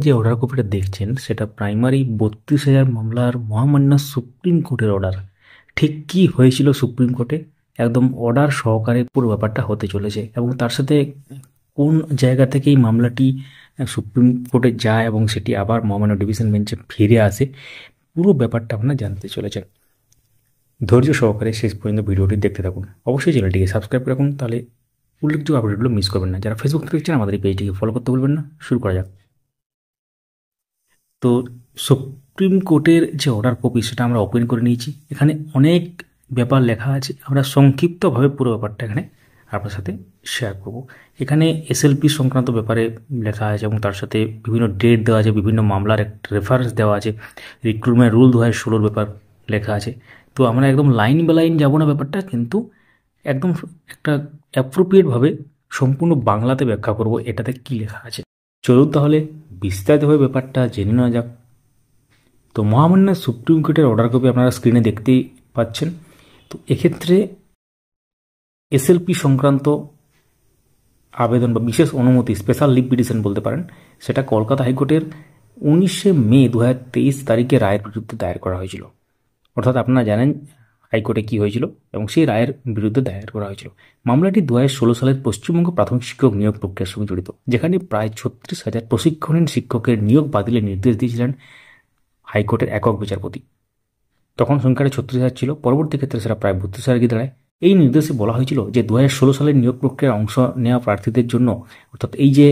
যে অর্ডার কপিটা দেখছেন সেটা প্রাইমারি 32,000 মামলার মহামান্য সুপ্রিম কোর্টের অর্ডার। ঠিক কি হয়েছিল সুপ্রিম কোর্টে একদম অর্ডার সহকারে পুরো ব্যাপারটা হতে চলেছে, এবং তার সাথে কোন জায়গা থেকে এই মামলাটি সুপ্রিম কোর্টে যায় এবং সেটি আবার মহামান্য ডিভিশন বেঞ্চে ফিরে আসে, পুরো ব্যাপারটা আপনারা জানতে চলেছেন। ধৈর্য সহকারে শেষ পর্যন্ত ভিডিওটি দেখতে থাকুন। অবশ্যই চ্যানেলটিকে সাবস্ক্রাইব করে রাখুন, তাহলে উল্লেখযোগ্য আপডেটগুলো মিস করবেন না। যারা ফেসবুক থেকে দেখছেন আমাদের এই পেজটিকে ফলো করতে ভুলবেন না। শুরু করা যাক। তো সুপ্রিম কোর্টের যে অর্ডার কপি সেটা আমরা ওপেন করে নিয়েছি। এখানে অনেক ব্যাপার লেখা আছে, আমরা সংক্ষিপ্তভাবে পুরো ব্যাপারটা এখানে আপনার সাথে শেয়ার করব। এখানে এসএলপি সংক্রান্ত ব্যাপারে লেখা আছে এবং তার সাথে বিভিন্ন ডেট দেওয়া আছে, বিভিন্ন মামলার একটা রেফারেন্স দেওয়া আছে, রিক্রুটমেন্ট রুল 2016 ব্যাপার লেখা আছে। তো আমরা একদম লাইন বাই লাইন যাবো না ব্যাপারটা, কিন্তু একদম একটা অ্যাপ্রোপ্রিয়েটভাবে সম্পূর্ণ বাংলাতে ব্যাখ্যা করব এটাতে কী লেখা আছে। চলুন তাহলে বিস্তারিতভাবে ব্যাপারটা জেনে নেওয়া যাক। তো মহামান্য সুপ্রিম কোর্টের অর্ডার কপি আপনারা স্ক্রিনে দেখতেই পাচ্ছেন। তো এক্ষেত্রে এসএলপি সংক্রান্ত আবেদন বা বিশেষ অনুমতি, স্পেশাল লিভ পিটিশন বলতে পারেন, সেটা কলকাতা হাইকোর্টের 19শে মে 2023 তারিখে রায়ের বিরুদ্ধে দায়ের করা হয়েছিল। অর্থাৎ আপনারা জানেন হাইকোর্টে কী হয়েছিল এবং সেই রায়ের বিরুদ্ধে দায়ের করা হয়েছিল। মামলাটি 2016 সালের পশ্চিমবঙ্গ প্রাথমিক শিক্ষক নিয়োগ প্রক্রিয়ার সঙ্গে জড়িত, যেখানে প্রায় 36,000 প্রশিক্ষণহীন শিক্ষকের নিয়োগ বাতিলের নির্দেশ দিয়েছিলেন হাইকোর্টের একক বিচারপতি। তখন সংখ্যাটা 36,000 ছিল, পরবর্তী ক্ষেত্রে সেটা প্রায় 32,000 গিয়ে দাঁড়ায়। এই নির্দেশে বলা হয়েছিল যে 2016 সালের নিয়োগ প্রক্রিয়ার অংশ নেওয়া প্রার্থীদের জন্য, অর্থাৎ এই যে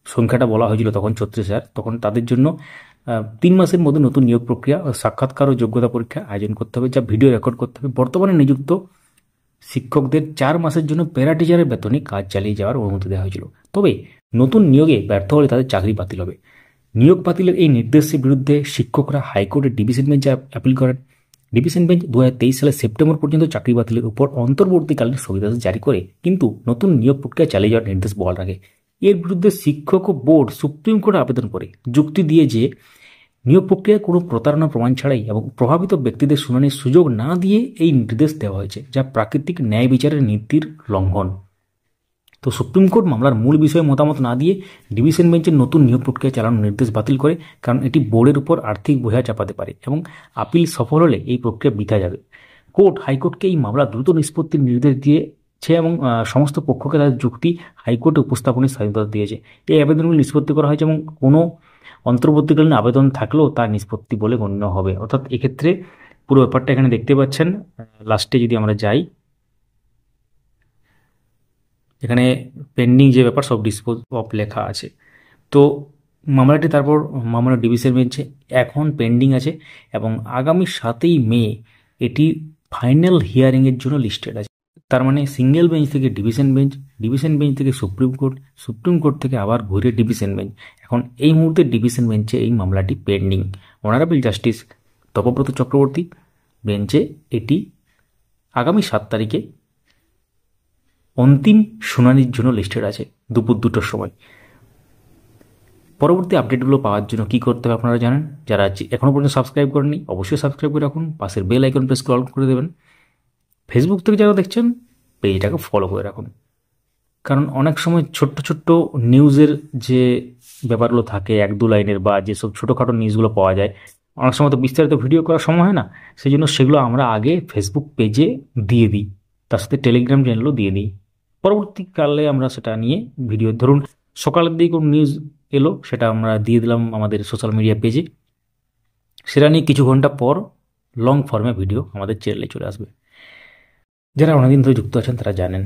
সংখ্যাটা বলা হয়েছিল তখন 36,000, তখন তাদের জন্য 3 মাসের মধ্যে নতুন নিয়োগ প্রক্রিয়া, সাক্ষাৎকার ও যোগ্যতা পরীক্ষা আয়োজন করতে হবে, যা ভিডিও রেকর্ড করতে হবে। বর্তমানে নিযুক্ত শিক্ষকদের 4 মাসের জন্য প্যারা টিচারের বেতনে কাজ চালিয়ে যাওয়ার অনুমতি দেওয়া হয়েছিল। তবে নতুন নিয়োগে ব্যর্থ হলে তাদের চাকরি বাতিল হবে। নিয়োগ বাতিলের এই নির্দেশের বিরুদ্ধে শিক্ষকরা হাইকোর্টের ডিভিশন বেঞ্চে অ্যাপিল করেন। ডিভিশন বেঞ্চ 2023 সালের সেপ্টেম্বর পর্যন্ত চাকরি বাতিলের উপর অন্তর্বর্তীকালীন স্থগিতাদেশ জারি করে কিন্তু নতুন নিয়োগ প্রক্রিয়া চালিয়ে যাওয়ার নির্দেশ বহাল রাখে। এর বিরুদ্ধে শিক্ষক ও বোর্ড সুপ্রিম কোর্টে আবেদন করে, যুক্তি দিয়ে যে নিয়োগ প্রক্রিয়ায় কোনো প্রতারণা প্রমাণ ছাড়াই এবং প্রভাবিত ব্যক্তিদের শুনানির সুযোগ না দিয়ে এই নির্দেশ দেওয়া হয়েছে, যা প্রাকৃতিক ন্যায় বিচারের নীতির লঙ্ঘন। তো সুপ্রিম কোর্ট মামলার মূল বিষয়ে মতামত না দিয়ে ডিভিশন বেঞ্চের নতুন নিয়োগ প্রক্রিয়া চালানোর নির্দেশ বাতিল করে, কারণ এটি বোর্ডের উপর আর্থিক বোঝা চাপাতে পারে এবং আপিল সফল হলে এই প্রক্রিয়া বৃথা যাবে। কোর্ট হাইকোর্টকে এই মামলা দ্রুত নিষ্পত্তির নির্দেশ দিয়েছে এবং সমস্ত পক্ষকে তাদের যুক্তি হাইকোর্টে উপস্থাপনের স্বাধীনতা দিয়েছে। এই আবেদনগুলি নিষ্পত্তি করা হয়েছে এবং কোনো অন্তর্বর্তীকালীন আবেদন থাকলেও তার নিষ্পত্তি বলে গণ্য হবে। অর্থাৎ এক্ষেত্রে পুরো ব্যাপারটা এখানে দেখতে পাচ্ছেন। লাস্টে যদি আমরা যাই, এখানে পেন্ডিং যে ব্যাপার সব ডিসপোজ অফ লেখা আছে। তো মামলাটি তারপর মামলা ডিভিশন বেঞ্চে এখন পেন্ডিং আছে এবং আগামী 7ই মে এটি ফাইনাল হিয়ারিংয়ের জন্য লিস্টেড আছে। তার মানে সিঙ্গেল বেঞ্চ থেকে ডিভিশন বেঞ্চ, ডিভিশন বেঞ্চ থেকে সুপ্রিম কোর্ট, সুপ্রিম কোর্ট থেকে আবার ঘুরে ডিভিশন বেঞ্চ। এখন এই মুহূর্তে ডিভিশন বেঞ্চে এই মামলাটি pending. Honourable justice Tapabrata Chakraborty বেঞ্চে এটি আগামী 7 তারিখে অন্তিম শুনানির জন্য লিস্টেড আছে দুপুর 2টোর সময়। পরবর্তী আপডেটগুলো পাওয়ার জন্য কী করতে হবে আপনারা জানেন। যারা এখনও পর্যন্ত সাবস্ক্রাইব করেননি অবশ্যই সাবস্ক্রাইব করে রাখুন, পাশের বেল আইকন প্রেস অল করে দেবেন। ফেসবুক থেকে যারা দেখছেন পেজটাকে ফলো করে রাখুন, কারণ অনেক সময় ছোট্ট ছোট্ট নিউজের যে ব্যাপারগুলো থাকে 1-2 লাইনের বা যেসব ছোটোখাটো নিউজগুলো পাওয়া যায়, অনেক সময় তো বিস্তারিত ভিডিও করার সময় হয় না, সেই জন্য সেগুলো আমরা আগে ফেসবুক পেজে দিয়ে দিই, তার সাথে টেলিগ্রাম চ্যানেলও দিয়ে দিই। পরবর্তীকালে আমরা সেটা নিয়ে ভিডিও, ধরুন সকালের দিকে কোনো নিউজ এলো সেটা আমরা দিয়ে দিলাম আমাদের সোশ্যাল মিডিয়া পেজে, সেটা নিয়ে কিছু ঘন্টা পর লং ফর্মে ভিডিও আমাদের চ্যানেলে চলে আসবে। যারা অনেকদিন ধরে যুক্ত আছেন তারা জানেন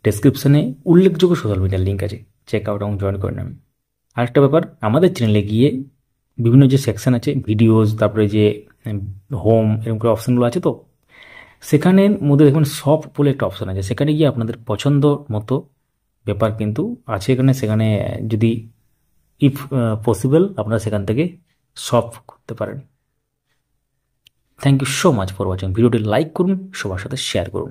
ডেসক্রিপশনে উল্লেখযোগ্য সোশ্যাল মিডিয়ার লিঙ্ক আছে, চেক আউট এবং জয়েন করে নেবেন। আরেকটা ব্যাপার, আমাদের চ্যানেলে গিয়ে বিভিন্ন যে সেকশন আছে ভিডিওজ, তারপরে যে হোম এরকম করে অপশানগুলো আছে, তো সেখানের মধ্যে দেখবেন সব বলে একটা অপশান আছে, সেখানে গিয়ে আপনাদের পছন্দ মতো ব্যাপার কিন্তু আছে এখানে। সেখানে যদি ইফ পসিবল আপনারা সেখান থেকে সলভ করতে পারেন। Thank you so much for watching. ভিডিওটি লাইক করুন, সবার সাথে শেয়ার করুন।